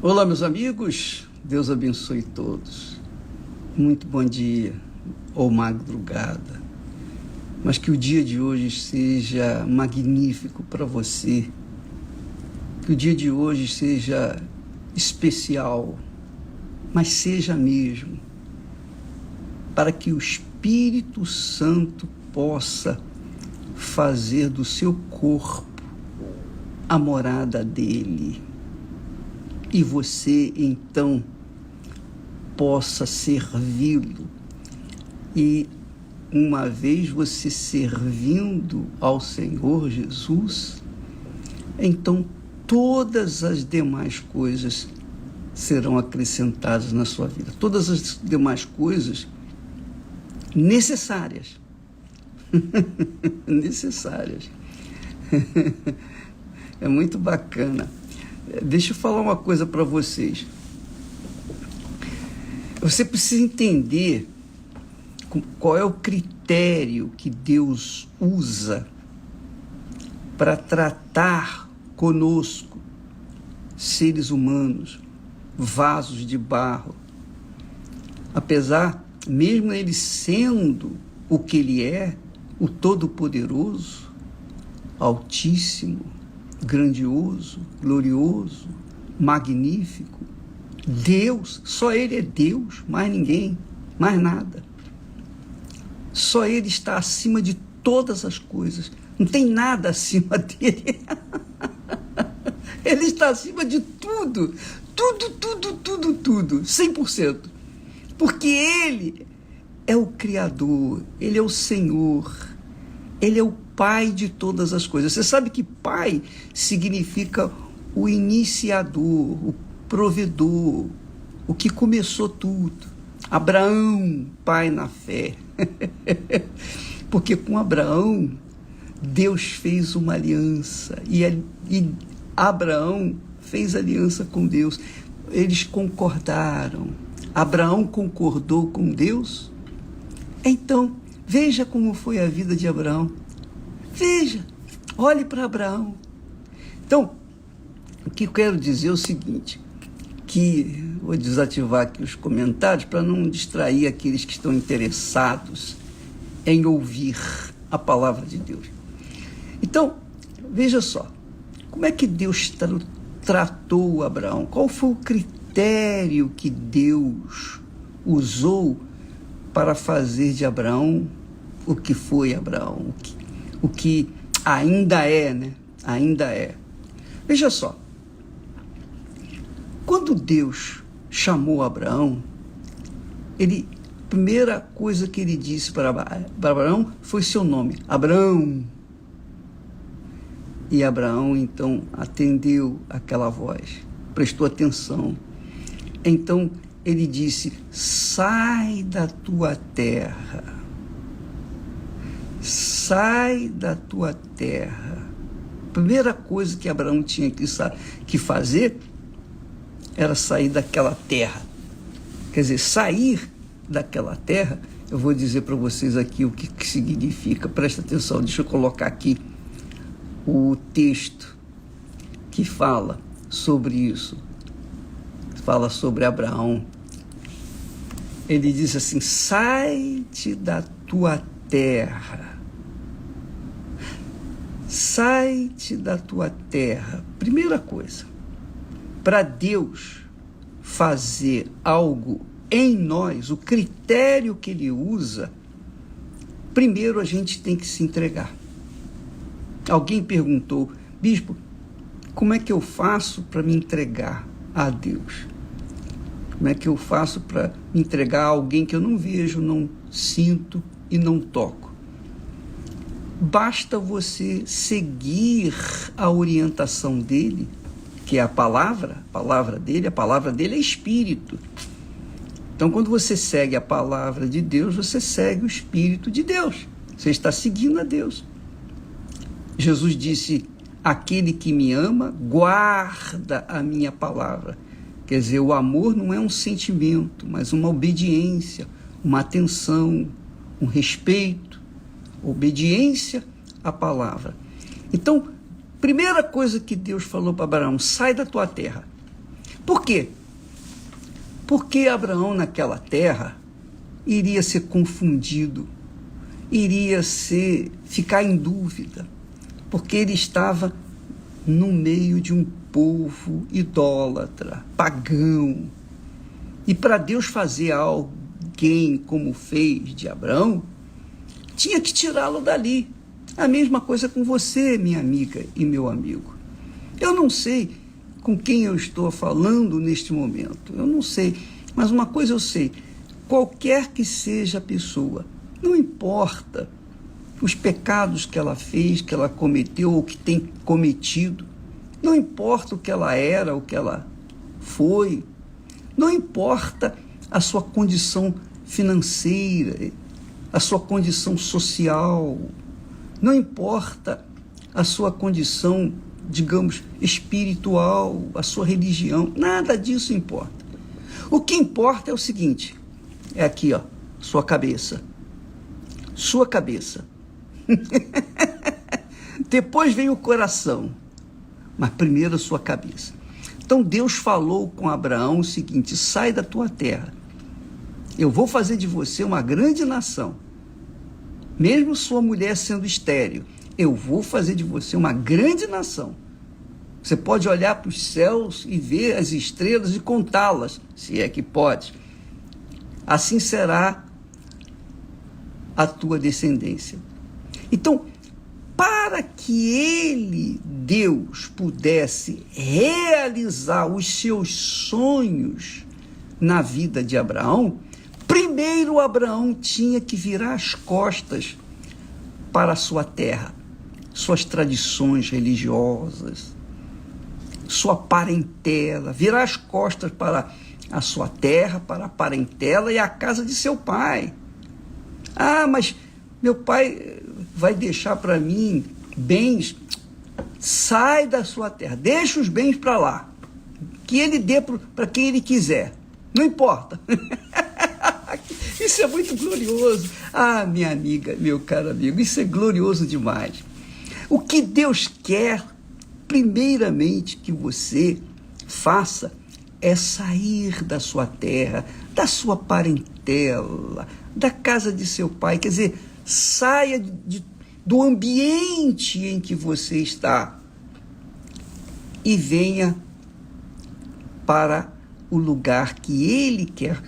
Olá, meus amigos, Deus abençoe todos. Muito bom dia ou madrugada, mas que o dia de hoje seja magnífico para você, que o dia de hoje seja especial, mas seja mesmo, para que o Espírito Santo possa fazer do seu corpo a morada dele. E você, então, possa servi-lo. E, uma vez você servindo ao Senhor Jesus, então todas as demais coisas serão acrescentadas na sua vida. Todas as demais coisas necessárias. Necessárias. É muito bacana. Deixa eu falar uma coisa para vocês. Você precisa entender qual é o critério que Deus usa para tratar conosco, seres humanos, vasos de barro. Apesar, mesmo Ele sendo o que Ele é, o Todo-Poderoso, Altíssimo, grandioso, glorioso, magnífico, Deus, só Ele é Deus, mais ninguém, mais nada. Só Ele está acima de todas as coisas, não tem nada acima dele. Ele está acima de tudo, tudo, 100%. Porque Ele é o Criador, Ele é o Senhor, Ele é o Pai de todas as coisas. Você sabe que Pai significa o iniciador, o provedor, o que começou tudo. Abraão, pai na fé. Porque com Abraão, Deus fez uma aliança. E Abraão fez aliança com Deus. Eles concordaram. Abraão concordou com Deus. Então, veja como foi a vida de Abraão. Veja, olhe para Abraão. Então, o que eu quero dizer é o seguinte, que vou desativar aqui os comentários para não distrair aqueles que estão interessados em ouvir a palavra de Deus. Então, veja só, como é que Deus tratou Abraão? Qual foi o critério que Deus usou para fazer de Abraão o que foi Abraão? O que ainda é, né? Ainda é. Veja só. Quando Deus chamou Abraão, a primeira coisa que ele disse para Abraão foi seu nome, Abraão. E Abraão, então, atendeu aquela voz, prestou atenção. Então, ele disse, sai da tua terra. Sai da tua terra. A primeira coisa que Abraão tinha que fazer era sair daquela terra. Quer dizer, sair daquela terra, eu vou dizer para vocês aqui o que significa. Presta atenção, deixa eu colocar aqui o texto que fala sobre isso. Fala sobre Abraão. Ele diz assim, sai-te da tua terra. Sai-te da tua terra. Primeira coisa, para Deus fazer algo em nós, o critério que Ele usa, primeiro a gente tem que se entregar. Alguém perguntou, bispo, como é que eu faço para me entregar a Deus? Como é que eu faço para me entregar a alguém que eu não vejo, não sinto e não toco? Basta você seguir a orientação dele, que é a palavra dele é Espírito. Então, quando você segue a palavra de Deus, você segue o Espírito de Deus. Você está seguindo a Deus. Jesus disse, aquele que me ama, guarda a minha palavra. Quer dizer, o amor não é um sentimento, mas uma obediência, uma atenção, um respeito, obediência à palavra. Então, primeira coisa que Deus falou para Abraão, sai da tua terra. Por quê? Porque Abraão naquela terra iria ser confundido, iria ficar em dúvida, porque ele estava no meio de um povo idólatra, pagão. E para Deus fazer alguém como fez de Abraão, tinha que tirá-lo dali. A mesma coisa com você, minha amiga e meu amigo. Eu não sei com quem eu estou falando neste momento, eu não sei, mas uma coisa eu sei, qualquer que seja a pessoa, não importa os pecados que ela fez, que ela cometeu ou que tem cometido, não importa o que ela era, o que ela foi, não importa a sua condição financeira, a sua condição social, não importa a sua condição, digamos, espiritual, a sua religião, nada disso importa. O que importa é o seguinte, é aqui, ó, sua cabeça. Sua cabeça. Depois vem o coração, mas primeiro a sua cabeça. Então Deus falou com Abraão o seguinte: sai da tua terra, eu vou fazer de você uma grande nação, mesmo sua mulher sendo estéril, eu vou fazer de você uma grande nação. Você pode olhar para os céus e ver as estrelas e contá-las, se é que pode. Assim será a tua descendência. Então, para que ele, Deus, pudesse realizar os seus sonhos na vida de Abraão, primeiro Abraão tinha que virar as costas para a sua terra, suas tradições religiosas, sua parentela, virar as costas para a sua terra, para a parentela e a casa de seu pai. Ah, mas meu pai vai deixar para mim bens. Sai da sua terra, deixa os bens para lá, que ele dê para quem ele quiser, não importa. Isso é muito glorioso. Ah, minha amiga, meu caro amigo, isso é glorioso demais. O que Deus quer, primeiramente, que você faça é sair da sua terra, da sua parentela, da casa de seu pai. Quer dizer, saia do ambiente em que você está e venha para o lugar que ele quer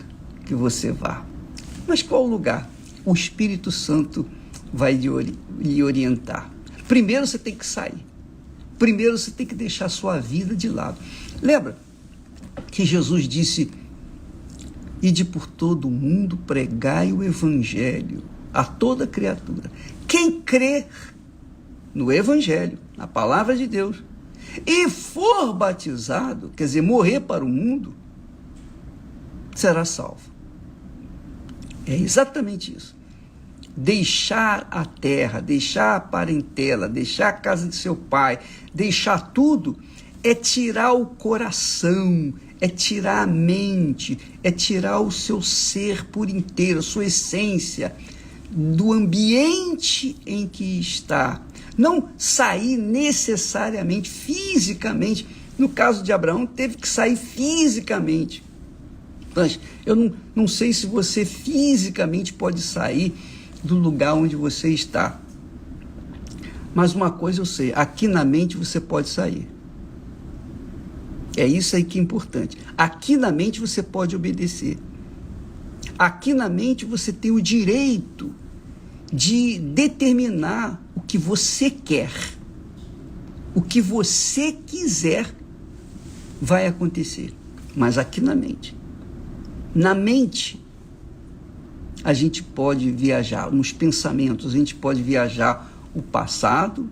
que você vá. Mas qual lugar? O Espírito Santo vai lhe orientar. Primeiro você tem que sair. Primeiro você tem que deixar a sua vida de lado. Lembra que Jesus disse: ide por todo o mundo, pregai o evangelho a toda criatura. Quem crer no evangelho, na palavra de Deus, e for batizado, quer dizer, morrer para o mundo, será salvo. É exatamente isso. Deixar a terra, deixar a parentela, deixar a casa de seu pai, deixar tudo, é tirar o coração, é tirar a mente, é tirar o seu ser por inteiro, a sua essência, do ambiente em que está. Não sair necessariamente, fisicamente. No caso de Abraão, teve que sair fisicamente. Mas eu não sei se você fisicamente pode sair do lugar onde você está. Mas uma coisa eu sei, aqui na mente você pode sair. É isso aí que é importante. Aqui na mente você pode obedecer. Aqui na mente você tem o direito de determinar o que você quer. O que você quiser vai acontecer. Mas aqui na mente. Na mente, a gente pode viajar, nos pensamentos, a gente pode viajar no passado,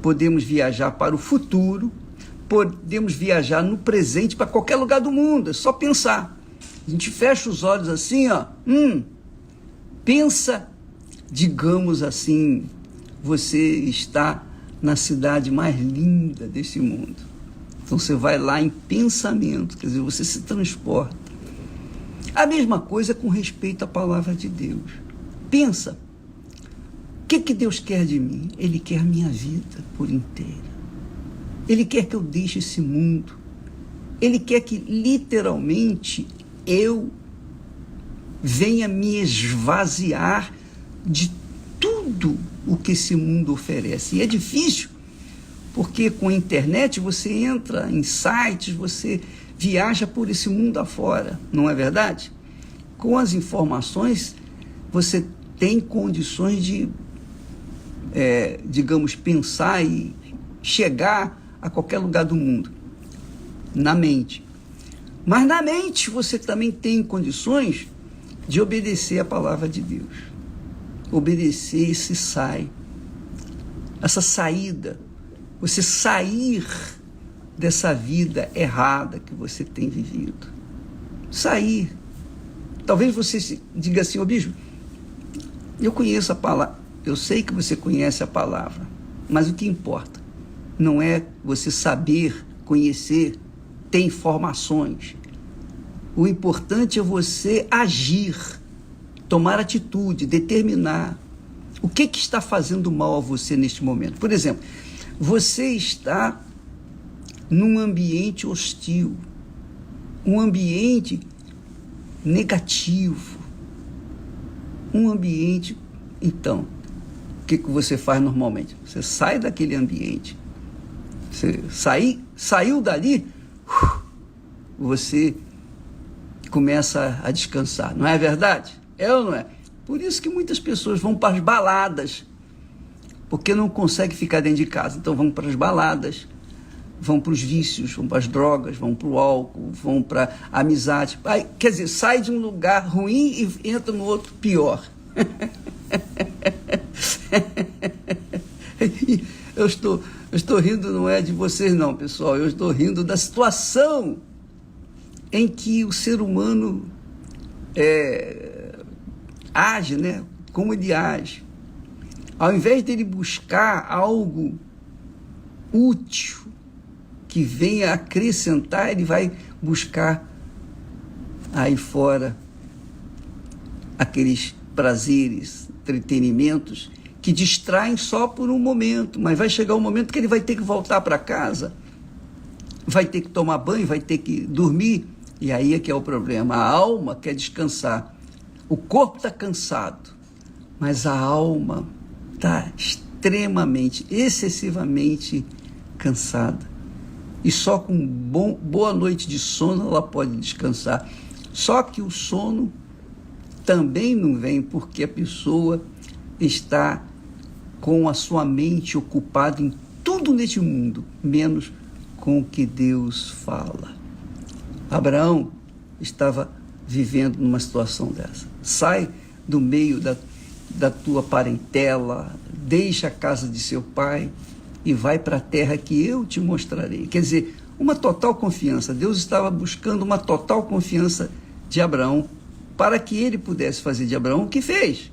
podemos viajar para o futuro, podemos viajar no presente, para qualquer lugar do mundo, é só pensar. A gente fecha os olhos assim, ó, pensa, digamos assim, você está na cidade mais linda desse mundo. Então você vai lá em pensamento, quer dizer, você se transporta. A mesma coisa com respeito à palavra de Deus. Pensa, o que Deus quer de mim? Ele quer a minha vida por inteira. Ele quer que eu deixe esse mundo. Ele quer que, literalmente, eu venha me esvaziar de tudo o que esse mundo oferece. E é difícil, porque com a internet você entra em sites, você viaja por esse mundo afora, não é verdade? Com as informações, você tem condições de, digamos, pensar e chegar a qualquer lugar do mundo, na mente. Mas na mente você também tem condições de obedecer a palavra de Deus. Obedecer essa saída, você sair dessa vida errada que você tem vivido. Sair. Talvez você diga assim, bispo, eu conheço a palavra, eu sei que você conhece a palavra, mas o que importa não é você saber, conhecer, ter informações. O importante é você agir, tomar atitude, determinar. O que está fazendo mal a você neste momento? Por exemplo, você está num ambiente hostil, um ambiente negativo, um ambiente... Então, o que você faz normalmente? Você sai daquele ambiente, você saiu dali, você começa a descansar, não é verdade? É ou não é? Por isso que muitas pessoas vão para as baladas, porque não conseguem ficar dentro de casa, então vão para as baladas, vão para os vícios, vão para as drogas, vão para o álcool, vão para a amizade. Quer dizer, sai de um lugar ruim e entra no outro pior. Eu estou rindo, não é de vocês não, pessoal, eu estou rindo da situação em que o ser humano age, né? Como ele age. Ao invés dele buscar algo útil, que venha acrescentar, ele vai buscar aí fora aqueles prazeres, entretenimentos que distraem só por um momento, mas vai chegar um momento que ele vai ter que voltar para casa, vai ter que tomar banho, vai ter que dormir, e aí é que é o problema. A alma quer descansar, o corpo está cansado, mas a alma está extremamente, excessivamente cansada. E só com boa noite de sono ela pode descansar. Só que o sono também não vem porque a pessoa está com a sua mente ocupada em tudo neste mundo, menos com o que Deus fala. Abraão estava vivendo numa situação dessa. Sai do meio da tua parentela, deixa a casa de seu pai e vai para a terra que eu te mostrarei. Quer dizer, uma total confiança. Deus estava buscando uma total confiança de Abraão para que ele pudesse fazer de Abraão o que fez.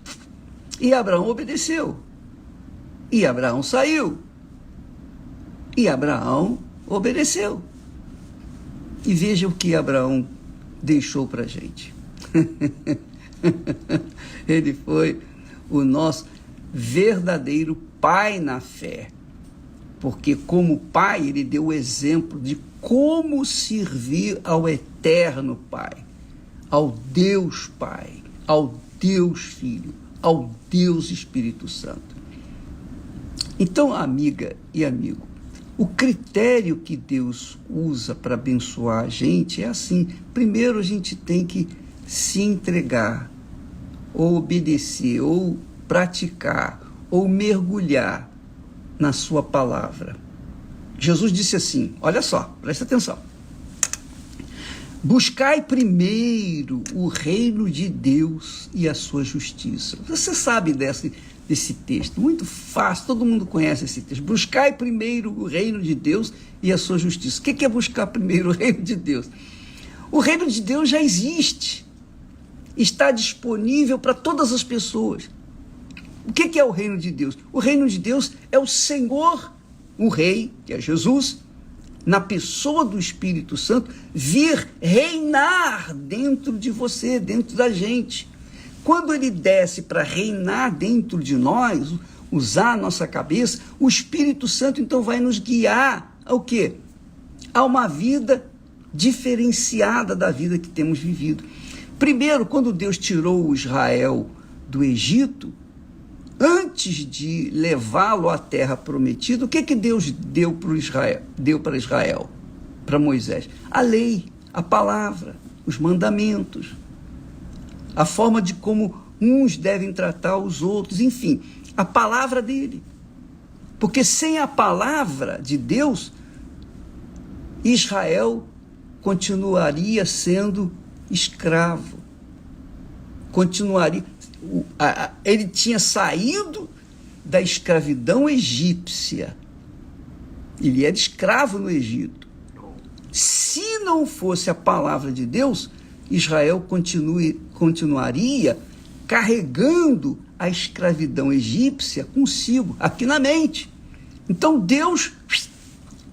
E Abraão obedeceu. E Abraão saiu. E Abraão obedeceu. E veja o que Abraão deixou para a gente. Ele foi o nosso verdadeiro pai na fé. Porque como pai, ele deu o exemplo de como servir ao eterno Pai, ao Deus Pai, ao Deus Filho, ao Deus Espírito Santo. Então, amiga e amigo, o critério que Deus usa para abençoar a gente é assim. Primeiro, a gente tem que se entregar, ou obedecer, ou praticar, ou mergulhar na sua palavra. Jesus disse assim, olha só, presta atenção. Buscai primeiro o reino de Deus e a sua justiça. Você sabe desse texto, muito fácil, todo mundo conhece esse texto. Buscai primeiro o reino de Deus e a sua justiça. O que é buscar primeiro o reino de Deus? O reino de Deus já existe, está disponível para todas as pessoas. O que é o reino de Deus? O reino de Deus é o Senhor, o Rei, que é Jesus, na pessoa do Espírito Santo, vir reinar dentro de você, dentro da gente. Quando ele desce para reinar dentro de nós, usar a nossa cabeça, o Espírito Santo então vai nos guiar ao quê? A uma vida diferenciada da vida que temos vivido. Primeiro, quando Deus tirou o Israel do Egito, antes de levá-lo à terra prometida, o que Deus deu para Israel, para Moisés? A lei, a palavra, os mandamentos, a forma de como uns devem tratar os outros, enfim, a palavra dele. Porque sem a palavra de Deus, Israel continuaria sendo escravo. Ele tinha saído da escravidão egípcia. Ele era escravo no Egito. Se não fosse a palavra de Deus, Israel continuaria carregando a escravidão egípcia consigo, aqui na mente. Então Deus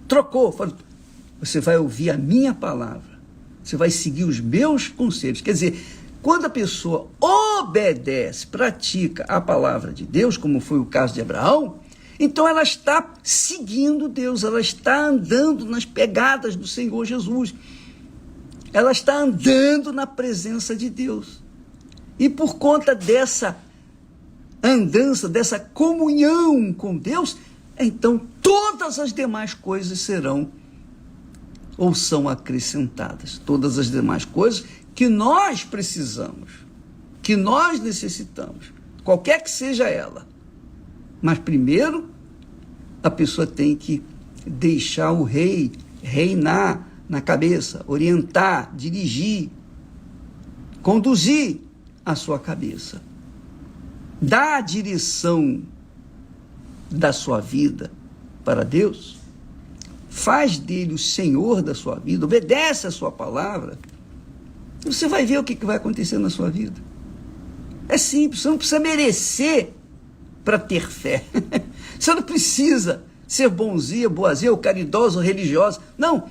trocou, falou: você vai ouvir a minha palavra, você vai seguir os meus conselhos. Quer dizer, quando a pessoa obedece, pratica a palavra de Deus, como foi o caso de Abraão, então ela está seguindo Deus, ela está andando nas pegadas do Senhor Jesus, ela está andando na presença de Deus. E por conta dessa andança, dessa comunhão com Deus, então todas as demais coisas serão ou são acrescentadas. Todas as demais coisas que nós precisamos, que nós necessitamos, qualquer que seja ela. Mas primeiro, a pessoa tem que deixar o rei reinar na cabeça, orientar, dirigir, conduzir a sua cabeça. Dá a direção da sua vida para Deus, faz dele o Senhor da sua vida, obedece a sua palavra, e você vai ver o que vai acontecer na sua vida. É simples, você não precisa merecer para ter fé. Você não precisa ser bonzinho, boazinha, ou caridoso, ou religioso. Não,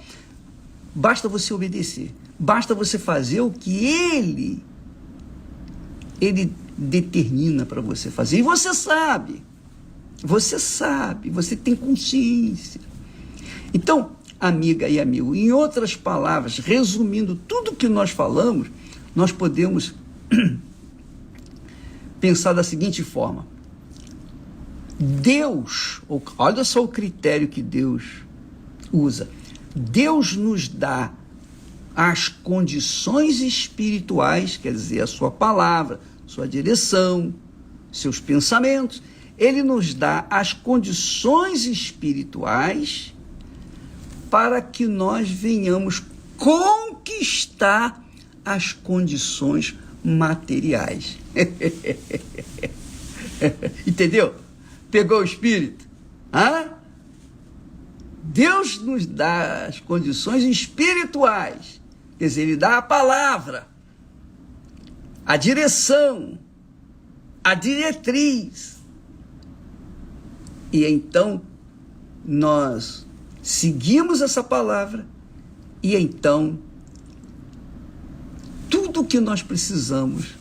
basta você obedecer, basta você fazer o que ele determina para você fazer. E você sabe, você tem consciência. Então, amiga e amigo, em outras palavras, resumindo tudo que nós falamos, nós podemos pensar da seguinte forma: Deus, olha só o critério que Deus usa, Deus nos dá as condições espirituais, quer dizer, a sua palavra, sua direção, seus pensamentos. Ele nos dá as condições espirituais para que nós venhamos conquistar as condições materiais. Entendeu? Pegou o espírito? Deus nos dá as condições espirituais. Quer dizer, ele dá a palavra, a direção, a diretriz. E então nós seguimos essa palavra e então tudo o que nós precisamos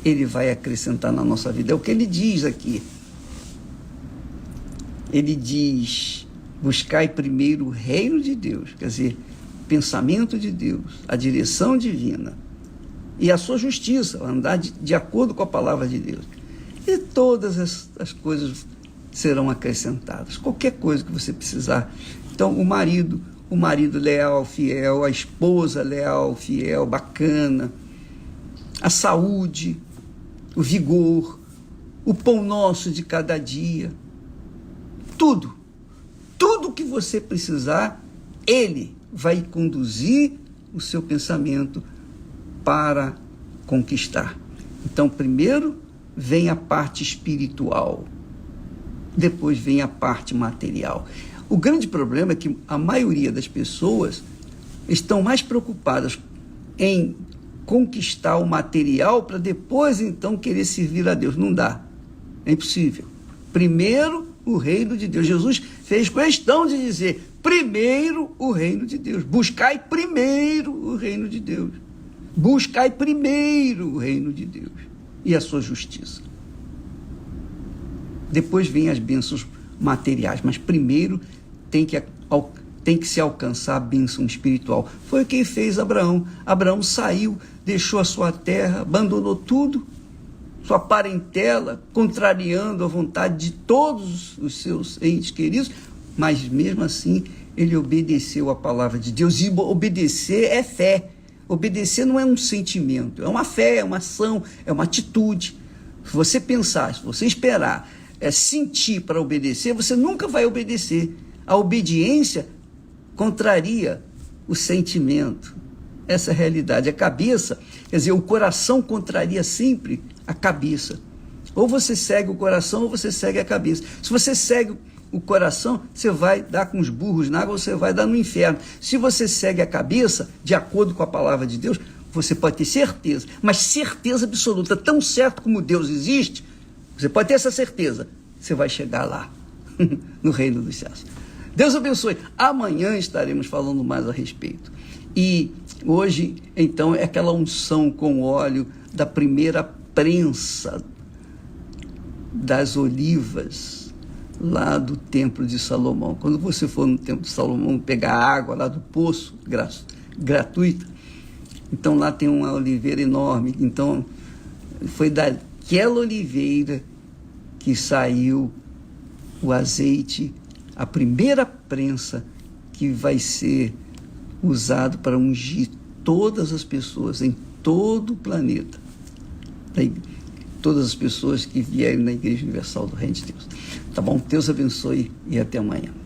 ele vai acrescentar na nossa vida. É o que ele diz aqui. Ele diz: buscai primeiro o reino de Deus, quer dizer, o pensamento de Deus, a direção divina e a sua justiça, andar de acordo com a palavra de Deus. E todas as coisas serão acrescentadas, qualquer coisa que você precisar. Então, o marido leal, fiel, a esposa leal, fiel, bacana, a saúde, o vigor, o pão nosso de cada dia, tudo que você precisar, ele vai conduzir o seu pensamento para conquistar. Então, primeiro vem a parte espiritual, depois vem a parte material. O grande problema é que a maioria das pessoas estão mais preocupadas em conquistar o material para depois, então, querer servir a Deus. Não dá. É impossível. Primeiro, o reino de Deus. Jesus fez questão de dizer: primeiro o reino de Deus. Buscai primeiro o reino de Deus. Buscai primeiro o reino de Deus e a sua justiça. Depois vem as bênçãos materiais, mas primeiro tem que tem que se alcançar a bênção espiritual. Foi o que fez Abraão. Abraão saiu, deixou a sua terra, abandonou tudo, sua parentela, contrariando a vontade de todos os seus entes queridos, mas mesmo assim ele obedeceu a palavra de Deus. E obedecer é fé. Obedecer não é um sentimento, é uma fé, é uma ação, é uma atitude. Se você pensar, se você esperar, sentir para obedecer, você nunca vai obedecer. A obediência contraria o sentimento. Essa é a realidade. A cabeça, quer dizer, o coração contraria sempre a cabeça. Ou você segue o coração ou você segue a cabeça. Se você segue o coração, você vai dar com os burros na água, você vai dar no inferno. Se você segue a cabeça, de acordo com a palavra de Deus, você pode ter certeza, mas certeza absoluta, tão certo como Deus existe, você pode ter essa certeza, você vai chegar lá, no reino dos céus. Deus abençoe. Amanhã estaremos falando mais a respeito. E hoje, então, é aquela unção com óleo da primeira prensa das olivas, lá do templo de Salomão. Quando você for no templo de Salomão pegar água lá do poço, gratuita, então lá tem uma oliveira enorme. Então foi daquela oliveira que saiu o azeite, a primeira prensa que vai ser usado para ungir todas as pessoas em todo o planeta. Todas as pessoas que vierem na Igreja Universal do Reino de Deus. Tá bom? Deus abençoe e até amanhã.